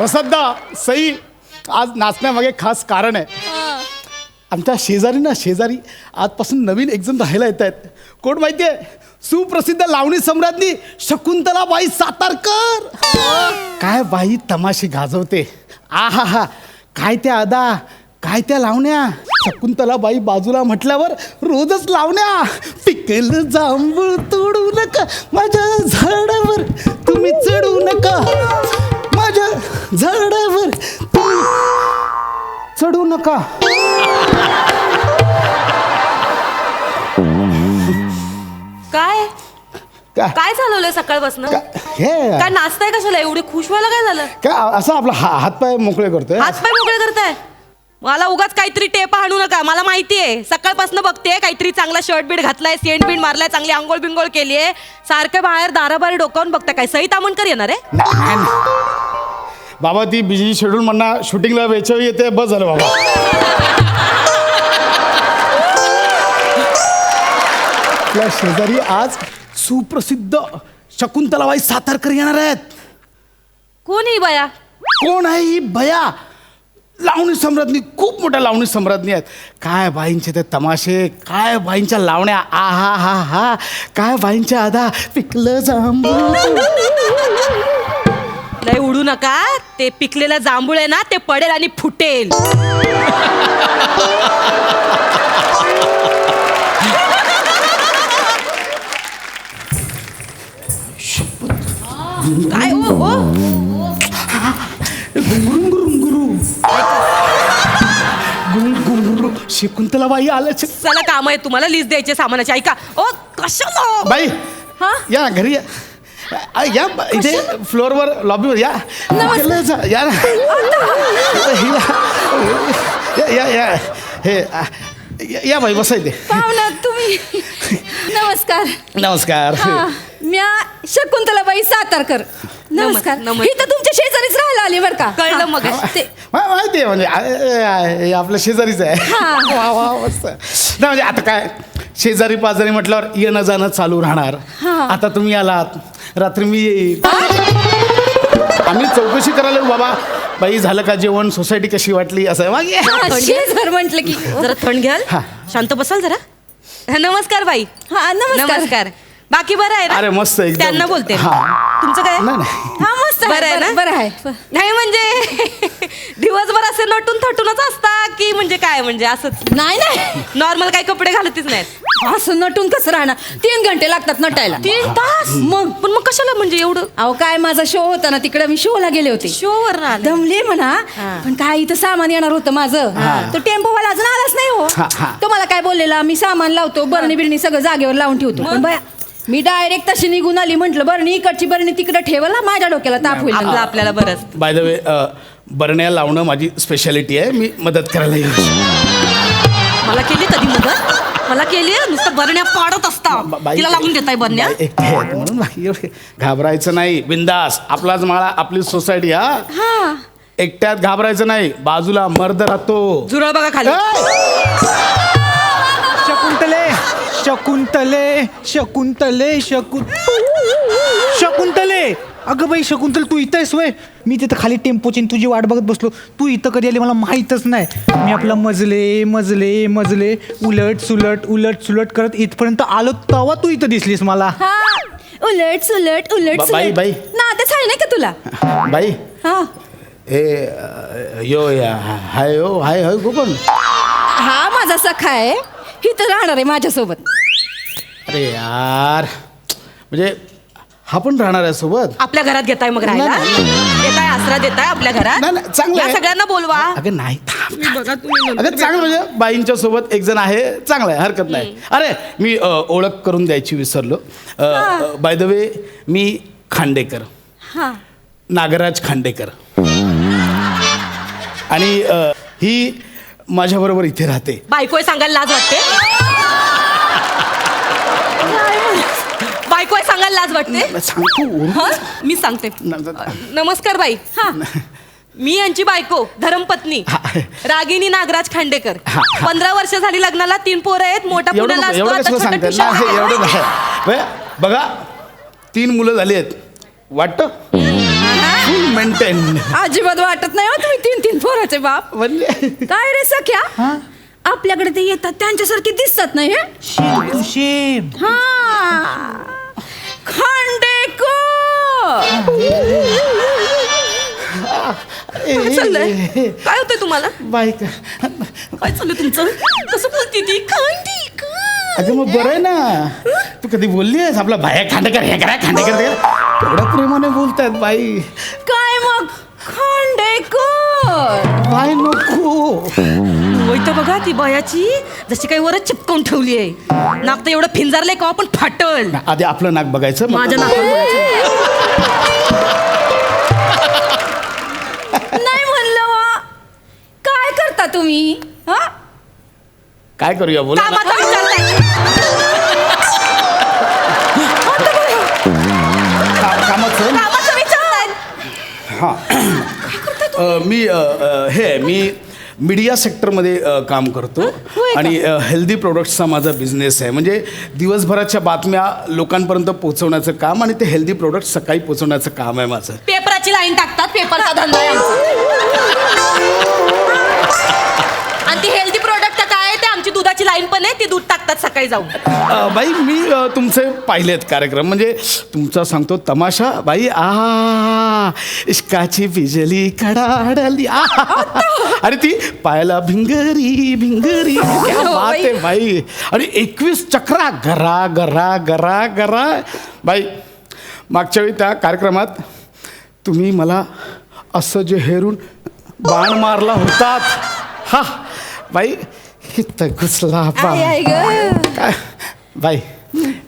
प्रसादा सई आज नाचण्यामागे खास कारण आहे. आमच्या शेजारी आजपासून नवीन एक जण राहायला येत आहेत. कोण माहिती आहे? सुप्रसिद्ध लावणी सम्राज्ञी शकुंतलाबाई सातारकर. काय बाई तमाशे गाजवते. आहा हा काय त्या अदा, काय त्या लावण्या. शकुंतलाबाई बाजूला म्हटल्यावर रोजच लावण्या. पिकलं जांभूळ तोडू नका माझ्या झाडावर, तुम्ही चढू नका माझ्या झाडावर, तुम्ही चढू नका. काय काय काय चालवलंय सकाळपासून? हे काय नाचताय कशाला? एवढी खुश व्हायला काय झालं? काय असं आपला हातपाय मोकळे करतोय. हातपाय मोकळे करताय? मला उगाच काहीतरी टेप हाणू नका. मला माहितीये सकाळपासून बघते काहीतरी चांगला शर्ट बीट घातलाय, सेंट बीट मारलाय, चांगली आंघोळ बिंगोळ केलीये. सारखं बाहेर दाराबारी डोकावून बघता. काय सई तामणकर येणार आहे? बाबा ती बिझी शेड्यूल म्हणा शूटिंगला वेचवी येते. बस झालं बाबा. आपल्या शेजारी आज सुप्रसिद्ध शकुंतलाबाई सातारकर येणार आहेत. कोण ही बाया? कोण आहे ही बया? लावणी सम्राज्ञी, खूप मोठ्या लावणी सम्राज्ञी आहेत. काय बाईंचे ते तमाशे, काय बाईंच्या लावण्या. आ हा हा हा काय बाईंच्या आधा. पिकलं जांभूळ. लय उडू नका. ते पिकलेलं जांभूळ आहे ना, ते पडेल आणि फुटेल. काय हो शकुंतलाबाई आल्याचे. चला काम आहे तुम्हाला, लिस्ट द्यायचे सामानाची. ऐका ओ कशाला बाई हा? या घरी या. या इथे फ्लोअरवर लॉबीवर या. या ना. या या हे या बाई बसा इथे. पाहुणा तुम्ही. नमस्कार. नमस्कार. म्या शकुंतलाबाई सातारकर. नमस्कार. नमस्कार. इथं तुमच्या शेजारीच राहायला आली बरं का? कळलं मग. माहिती आहे म्हणजे आपल्या शेजारीच आहे. वा वा मस्त. नाही म्हणजे आता काय शेजारी पाजारी म्हटल्यावर येणं जाणं चालू राहणार. आता तुम्ही आलात, रात्री मी येईल. आम्ही चौकशी करायला बाबा बाई झालं का जेवण, सोसायटी कशी वाटली असं मागे. शेजार म्हटलं की जरा थंड घ्याल. शांत बसाल जरा. नमस्कार बाई. हा नमस्कार. नमस्कार. बाकी बरं आहे ना? अरे मस्त एकदम. त्यांना बोलते. हा. तुमचं काय? नाही नाही हा मस्त बरं आहे ना? बरं आहे. नाही म्हणजे दिवसभर असे नटून थटूनच असता की म्हणजे काय म्हणजे असंच नाही नाही नॉर्मल काही कपडे घालतच नाहीत? असं नटून कसं राहणार? 3 घंटे लागतात नटायला. 3 तास? मग पण मग कशाला म्हणजे एवढं? अहो काय माझा शो होता ना तिकडे, मी शोला गेले होते. शोवर दमले म्हणा. हा. पण काय इथं सामान येणार होतं माझं. तो टेम्पोवाला अजून आलाच नाही हो. तो मला काय बोललेला, मी सामान लावतो, बरणी बिरणी सगळं जागेवर लावून ठेवतो. पण बाया मी डायरेक्ट तशी निघून आली. म्हटलं बरणी इकडची बरणी तिकडे ठेवला, माझ्या डोक्याला ताप होईल. आपलं आपल्याला बरंच. बाय द वे बरण्या लावणं माझी स्पेशालिटी आहे. मी मदत करायला येईल. मला केली कधी मदत? मला केली? नुसतं बरण्या पाडत असता. तिला लावून देताय बरण्या? एकटे आहेत म्हणून बाई एवढे घाबरायचं नाही. बिंदास आपलाच माळा, आपली सोसायटी. हा एकट्यात घाबरायचं नाही. बाजूला मर्द राहतो. झुरळ बघा खाली. शकुंतले शकुंतले शकुंतले शकुंतले. अगं बाई शकुंतल तू इथं आहेस वय? मी तिथं खाली टेम्पोची तुझी वाट बघत बसलो. तू इथं कधी आली मला माहीतच नाही. मी आपलं मजले मजले मजले उलट सुलट करत इथपर्यंत आलो, तेव्हा तू इथं दिसलीस मला. हा उलट सुलट उलट बाई, बाई. ना आता छान नाही का तुला? बाई हा यो या हाय हो हाय हाय गोपन. हा माझा सखा आहे. इथं राहणार आहे माझ्यासोबत. अरे यार म्हणजे हा पण राहणार आहे सोबत. आपल्या घरात घेताय मग राहायला? नाही, देताय आसरा देताय आपल्या घरात? नाही, नाही, चांगलं या आहे. सगळ्यांना बोलवा. अगं नाही बघा तुम्ही अगं चांगलं म्हणजे बाईंच्या सोबत एक जण आहे, चांगलं आहे, हरकत नाही. अरे मी ओळख करून द्यायची विसरलो. बाय द वे मी खांडेकर, हा नागराज खांडेकर. आणि ही माझ्याबरोबर इथे राहते. बायकोय सांगायला लाज वाटते? बायकोय सांगायला लाज वाटते? सांगतो हा? मी सांगते. नमस्कार बाई. हा मी यांची बायको, धर्मपत्नी रागिनी नागराज खांडेकर. 15 वर्ष झाली लग्नाला, 3 पोरं आहेत. मोठा पुण्याला असतो, आता छोटा सांगते ट्युशन. एवढं नाही. बघा 3 मुलं झाली आहेत वाटतं. मेंटेन. अजिबात वाटत नाही हो तुम्ही 3-3 पोराचे बाप. म्हणजे काय रे सख्या, आपल्याकडे ते येतात त्यांच्यासारखे दिसतात नाही हे. शेम हा खांडेकर. काय चाललंय? काय होतंय तुम्हाला? बाईक. काय चाललंय तुमचं? कसं बोलती ती? खांडेकर. अगं मग बरं आहे ना, तू कधी बोलली आहेस आपला भाया खांडेकर हे करा खांडेकर ते करा? एवढ्या प्रेमाने बोलतायत बाई. काय मग खांडेकर. बाय नको. होय तर बघा ती बयाची जशी काही वरच चिपकवून ठेवली आहे. नाक तर एवढं फिंजारलंय का आपण फाटल. आधी आपलं नाक बघायचं मग. माझ्या नाकावर बघायचं. नाही म्हणलं वा. काय करता तुम्ही हा? काय करूया बोला ना. कामाचा विचार नाही. कामाचं कामाचा विचार नाही. हां. मी मीडिया सेक्टरमध्ये काम करतो होय का? आणि हेल्दी प्रोडक्ट्सचा माझा बिझनेस आहे. म्हणजे दिवसभराच्या बातम्या लोकांपर्यंत पोहोचवण्याचं काम आणि ते हेल्दी प्रोडक्ट सकाळी पोहोचवण्याचं काम आहे माझं. पेपराची लाईन टाकतात, पेपरचा धंदा आहे आमचा. आणि ती हेल्दी प्रोडक्ट काय आहे ते आमची दुधाची लाईन पण आहे, ती दूध टाकतात सकाळी जाऊन. बाई मी तुमचे पाहिलेत कार्यक्रम. म्हणजे तुमचा सांगतो तमाशा बाई. इश्काची बिजली कडाडली. अरे ती पायाला भिंगरी भिंगरी क्या बात आहे बाई. आणि 21 चक्रा गरा गरा गरा गरा. बाई मागच्या वेळी त्या कार्यक्रमात तुम्ही मला असं जे हेरून बाण मारला होतात. हा बाई इथं घुसला बाण. आई ग. काय बाई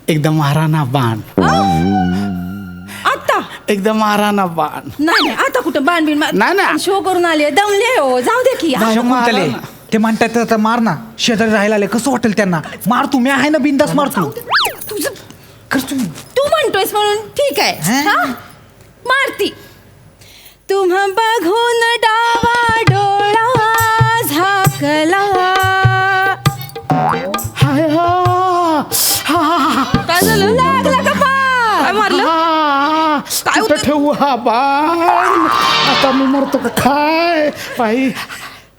एकदम मारा ना बाण. आता एकदम मारा ना बाण. नाही आता कुठं बाण बिन नाही, नाही. शो करून आले दमले हो. जाऊ दे की. बाई, शकुंतले मारा ना. ते म्हणतात आता मार ना. शेजारी राहायला आले कसं वाटेल त्यांना. मार तू, मी आहे ना बिंदास मारतो. तुझं कर तू. तू म्हणतोयस म्हणून ठीक आहे. हा? हा? मारती. तुम्हा बघून डावा डोळा झाकला. हाय हा. हा. काय झालं? लागला का काय बाण? मारलं? हा. काय कुठं होतं? ठेवू हा बाण. आता मी मरतो का काय बाई.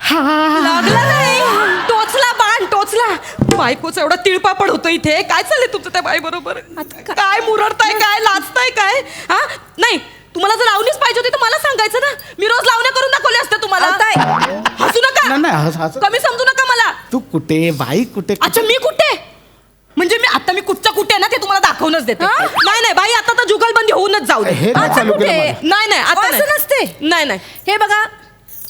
हा. लागला नाही, टोचला बाण टोचला. बायकोचा एवढा तिळपापड होतो इथे. काय चाललंय तुमचं त्या बाई बरोबर? काय मुरडताय, काय लाजताय काय? हा नाही, तुम्हाला जर लावणीच पाहिजे होती तर मला सांगायचं ना. मी रोज लावण्या करून दाखवल्या असत्या तुम्हाला. हसू नका, नाही, नाही, हस. कमी समजू नका मला. तू कुठे बाई कुठे? अच्छा मी कुठे म्हणजे मी कुठच्या कुठे आहे ना ते तुम्हाला दाखवूनच देते. नाही नाही बाई, आता तर जुगलबंदी होऊनच जाऊ दे. हे नाही आता चालू कुठे? केलं मला. नाही नाही आता असं नसते. नाही नाही. हे बघा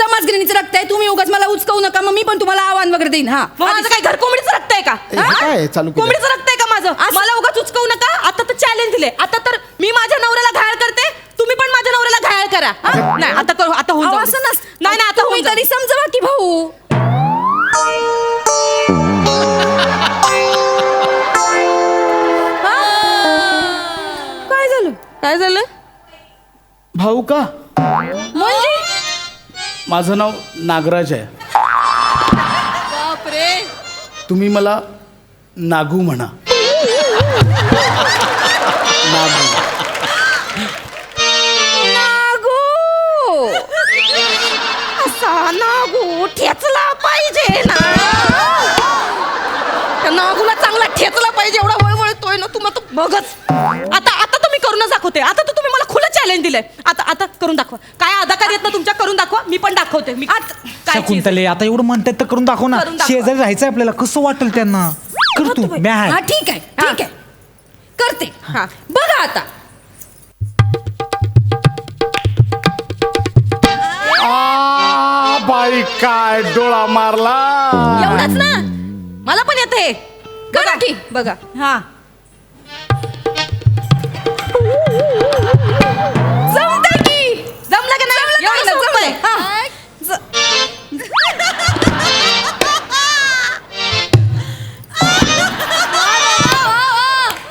तमासगिरीचं रक्त आहे. तुम्ही उगाच मला उचकवू नका. मग मी पण तुम्हाला आव्हान वगैरे देईन. हा मग माझं काय घर कोंबडीचं रक्त आहे का? हे काय चालू केलं? कोंबडीचं रक्त आहे का माझं? मला उगाच उचकवू नका. आता तर चॅलेंज दिले. आता तर मी माझ्या नवऱ्याला घायल करते, तुम्ही पण माझ्या नवऱ्याला घायल करा. हा? नाही आता करू, आता होऊन अहो, जाऊ असं दे. नसतं. नाही नाही आता तुम्ही होऊन जाऊ तरी दे. समजावा की भाऊ. हा? काय झालं? काय झालं? भाऊ का? म्हणजे माझं नाव नागराज आहे. बापरे. तुम्ही मला नागू म्हणा. नागू. नागू. असा नागू ठेचला पाहिजे ना. त्या नागूला चांगला ठेचला पाहिजे. एवढा वळवळतोय ना तुम्हाला तर बघच. आता आता तर मी करूनच दाखवते. आता तर तुम्ही मला खुलं चॅलेंज दिलंय. आता करून दाखवा. काय अदाकारी येत ना तुमच्या, करून दाखवा. मी पण दाखवते. मी काय चीज आहे? शकुंतले आता एवढं म्हणतात तर करून दाखव ना. करून दाखवा. शेजारी राहायचं आपल्याला कसं वाटेल त्यांना. कर तू, मी आहे. हा ठीक आहे ठीक आहे करते. हा. बघा आता. बाई काय डोळा मारला. एवढंच ना. मला पण येते. करा की बघा. हा जमतंय की. जमलं का नाही? एवढं सोपं आहे. हा.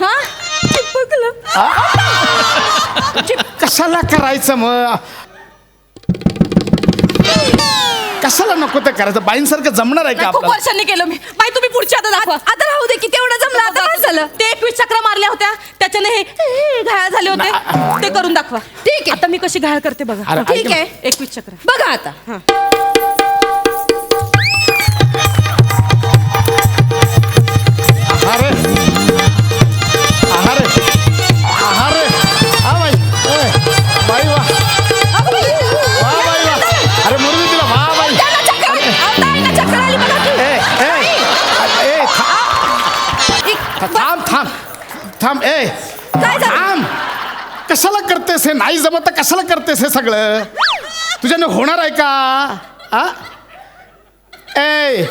हा? चिपकलं. कशाला करायचं मग? कशाला नको ते करायचं? बाईंसारखं जमणार आहे का नाही, खूप आपल्याला? वर्षांनी केलं मी. बाई तुम्ही पुढच्या आता दाखवा. आता राहू दे की तेवढं जमलं. आता काय झालं? ते 21 चक्रा मारल्या होत्या त्याच्याने हे घायल झाले होते. ते करून दाखवा. ठीक ठीक आहे. आता मी कशी घाळ करते बघा. अरे, ठीक आहे 21 चक्र. बघा आता अरे अरे अरे हा बाई ए, बाई वा वा बाई वा अरे मुरली तिला वा बाई ए ए ए थांब थांब थांब ए काय झालं? थांब कशाला करतेस हे नाही जमत तर कशाला करतेस हे सगळं तुझ्याने होणार आहे का आ ए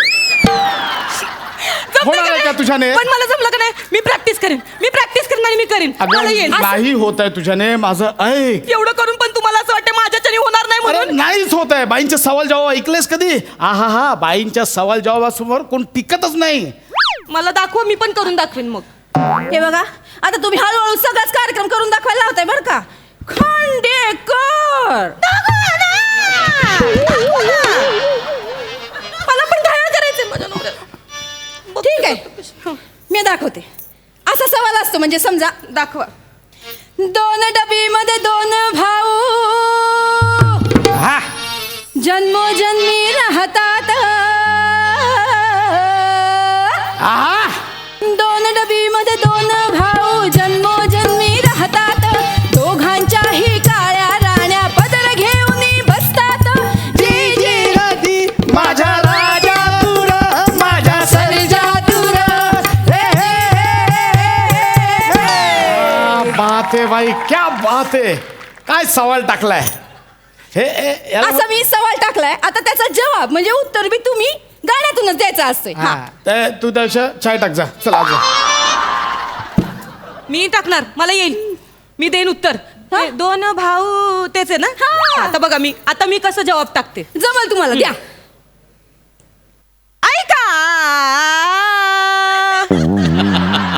होणार आहे का तुझ्याने पण मला जमलं का नाही मी प्रॅक्टिस करेन आणि मी करीन मला येईल. अगं नाही होत आहे तुझ्याने माझं ऐक एवढं करून पण तुम्हाला असं वाटतं माझ्याच्याने होणार नाही अरे म्हणून. नाहीच होत आहे बाईंचे सवाल जवाब ऐकलेस कधी हा हा बाईंच्या सवाल जवाबासमोर कोण टिकतच नाही मला दाखवा मी पण करून दाखवेन मग. हे बघा आता तुम्ही हळूहळू सगळाच कार्यक्रम करून दाखवायला लावताय बरं का खांडेकर मला पण घायल करायचंय माझ्या नवऱ्याला. ठीक आहे मी दाखवते असा सवाल असतो म्हणजे समजा दाखवा. 2 डबीमध्ये 2 भाऊ हा जन्मोजन्मी राहतात आहा 2 डबीमध्ये 2 भाऊ जन्मोजन्मी राहतात दोघांच्याही काळ्या राण्या पदर घेऊन बसतात जी जी राधी माझ्या राजा तुर माझ्या सर्जा तुर क्या बात है भाई क्या बात है काय सवाल टाकलाय हे याला असा मी सवाल टाकलाय आता त्याचा जवाब म्हणजे उत्तर बी तुम्ही गाण्यातूनच द्यायचं असतंय हा ते तू त्याच्या चाय टाक जा चला जा मी टाकणार मला येईल मी देईन उत्तर. हा? ते 2 भाऊ तेच आहे ना. हा. आता मी कसं जवाब टाकते जमल तुम्हाला द्या ऐका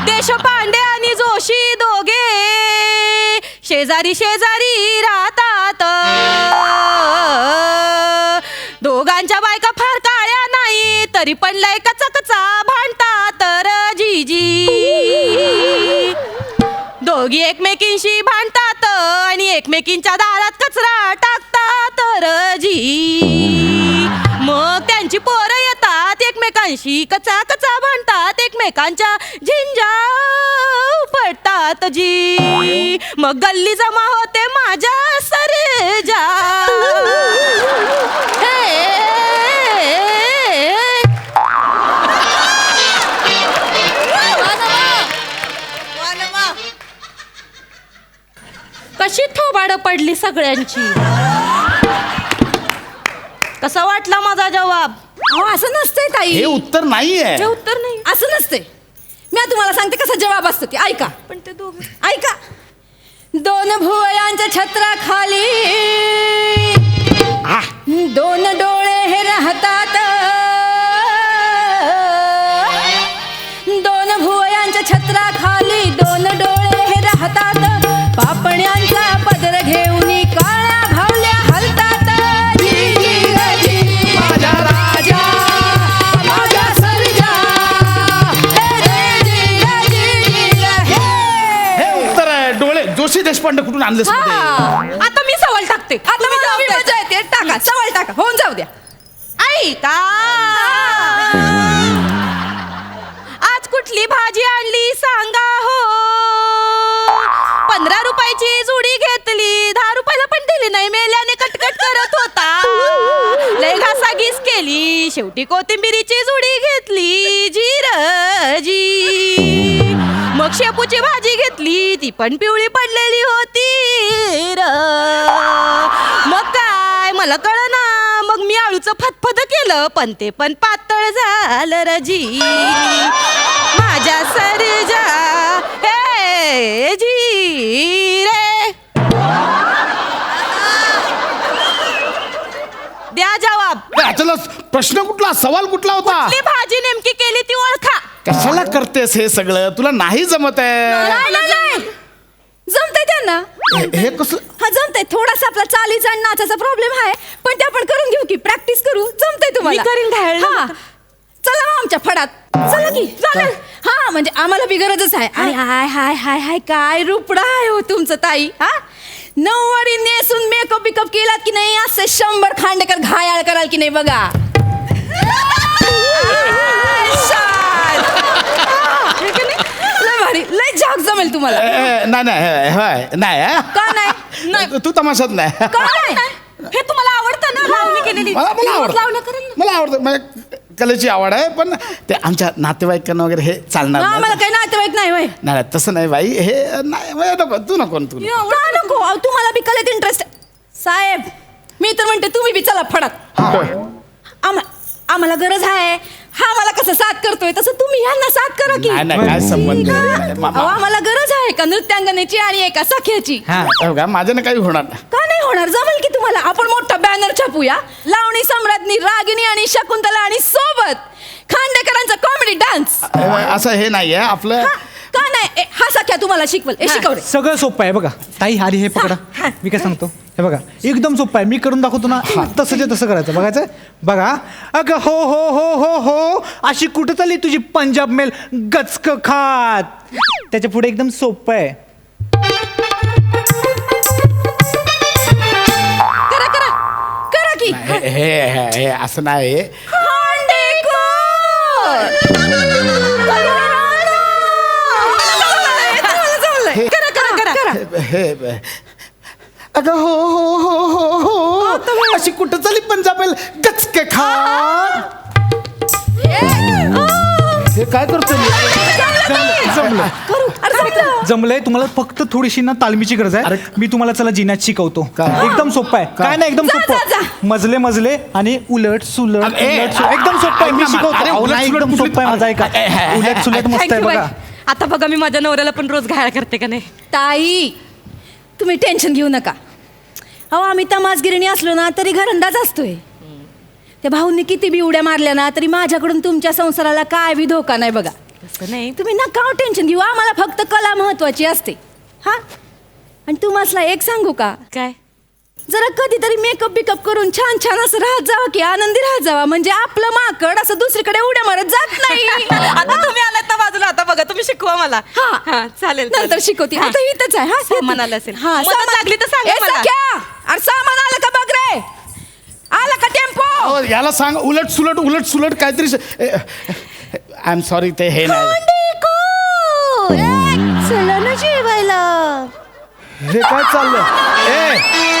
देशपांडे आणि जोशी दोघे शेजारी शेजारी राहतात दोघांच्या बायका फार काळ्या नाही तरी पण लय कचा भांडतात तर जीजी दोघी एकमेकींशी भांडतात आणि एकमेकींच्या दारात कचरा टाकतात तर जी मग त्यांची पोरं येतात एकमेकांशी कचा भांडतात एकमेकांच्या झिंजा पडतात जी मग गल्ली जमा होते माझ्या सरजा कशी थोबाड पडली सगळ्यांची. कसा वाटला माझा जवाब. अहो असं नसतंय ताई हे उत्तर नाहीये हे उत्तर नाही असं नसतंय मी तुम्हाला सांगते कसा जवाब असतो ते ऐका पण ते दोघं ऐका 2 भुवयांच्या छत्राखाली 2 डोळे हे राहतात 2 भुवयांच्या छत्राखाली 2 डोळे हे राहतात पापण्यांचा पदर घेऊन काळ्या भावल्या हलतात जी जी ग जी माझा राजा माझा सर्जा हे रे जी ग जी ग हे हे उत्तर आहे डोळे जोशी देशपांडे कुठून आणलेस मध्ये? हा. आता मी सवाल टाकते. आता मला बी मजा येते टाका सवाल टाका होऊन जाऊ द्या ऐका आज कुठली भाजी आणली सांगा हो 15 रुपयाची जुडी घेतली 10 रुपयाला पण दिली नाही मेल्याने कटकट करत होता लय घासाघीस केली शेवटी कोथिंबिरीची जुडी घेतली जी मग शेपूची भाजी घेतली ती पण पिवळी पडलेली होती र मग काय मला कळना मग मी आळूचं फतफत केलं पण ते पण पातळ झालं रजी माझ्या सरजा हे जी रे द्या जवाब. याच्याला प्रश्न कुठला सवाल कुठला होता कुठली भाजी नेमकी केली ती ओळखा. कशाला करतेस हे सगळं तुला नाही जमत आहे नाही जमतंय त्यांना हे कसं हा जमतंय थोडासा आपला चालीचा आणि नाचाचा प्रॉब्लेम आहे पण ते आपण करून घेऊ की प्रॅक्टिस करू जमतंय तुम्हाला मी करीन घायल. हा चला मग आमच्या फडात चला की चालेल हा म्हणजे आम्हाला बी गरजच आहे आणि हाय हाय हाय हाय काय रुपडा आहे हो तुमचं ताई हा नऊवारी नेसून मेकअप बिकअप केलात की नाही असे 100 खांडेकर घायाळ कराल की नाही बघा. लय भारी, लय झाक जमेल तुम्हाला. नाही नाही होय नाही का नाही? तू तमाशात नाही का नाही? हे तुम्हाला आवडतं ना लावणी केलेली? मला लावणं आवडतं करेल ना. मला आवडतं म्हणजे कलेची आवड आहे पण ते आमच्या नातेवाईकांना वगैरे हे चालणार हा, नाही. मला काही नातेवाईक नाही वय. नाही तसं नाही बाई हे नाही नको तू नको तू नको. का नको अहो, तुम्हाला बी कलेत इंटरेस्ट साहेब. मी तर म्हणते तुम्ही बी चला फडक. आम्हाला गरज आहे. हा मला कसं साथ करतोय तसं तुम्ही ह्यांना साथ करा की. नाही नाही काय संबंध अहो, आम्हाला गरज आहे का नृत्यांगनेची आणि एका सख्याची. का माझ्यानं काही होणार नाही. का नाही होणार? जमेल की तुम्हाला. आपण मोठा बॅनर छापूया. लावणी सम्राज्ञी रागिनी आणि शकुंतला आणि सोबत खांडेकरांचा कॉमेडी डान्स. असं हे नाहीये आपलं. का नाही? हा सख्या तुम्हाला शिकवल. शिकवले. सगळं सोपं आहे बघा ताई. आधी हे पकडा. मी काय सांगतो हे बघा एकदम सोपं आहे. मी करून दाखवतो ना तसं तसं करायचं. बघायचं बघा. अगं हो हो हो हो हो अशी कुठं चालली तुझी पंजाब मेल गचक खात. त्याच्या पुढे एकदम सोपं आहे. करा करा करा की. हे असं नाही. करा करा करा. हे अगं हो हो हो हो हो अशी कुठं चालली पंजाब गचके खा. हे काय करतो जमलंय तुम्हाला. फक्त थोडीशी ना तालमीची गरज आहे. मी तुम्हाला चला जिन्यात शिकवतो. काय? एकदम सोपं आहे. काय नाही एकदम जा, जा, सोपं. मजले मजले आणि उलट सुलट अरे, उलट सुलट. एकदम सोपं आहे. मी अरे, शिकवतो. उलट नाही, सुलट एकदम सोपं आहे. माझा ऐका. उलट सुलट मस्त आहे Thank you, बघा. बाई. आता बघा मी माझ्या नवऱ्याला पण रोज घायल करते का नाही. ताई तुम्ही टेन्शन घेऊ नका. अहो आम्ही तमासगिरीने असलो ना तरी घरंदाज असतोय. त्या भाऊंनी किती बी उड्या मारल्या ना तरी माझ्याकडून तुमच्या संसाराला काय बी धोका नाही बघा. तसं नाही. तुम्ही नका टेन्शन घेऊ. आम्हाला फक्त कला महत्वाची असते. हा आणि तुम्हाला एक सांगू का? काय जरा कधीतरी मेकअप बिकअप करून छान छान असं राहत जावा की आनंदी राहत जावा. म्हणजे आपलं माकड असं दुसरीकडे उड्या मारत जात नाही. आता तुम्ही आलात ना बाजूला. आता बघा तुम्ही शिकवा मला. हा चालेल नंतर शिकवते. हा. आता इथंच आहे. हा सामान आलं असेल. हा मदत सामान लागली तर सांगा ए, मला. सख्या! अरे सामान आलं का बघ रे. आला का टेम्पो. याला सांग उलट सुलट काहीतरी. आय एम सॉरी ते हे नाही. चला ना जेवायला. हे काय चाललं.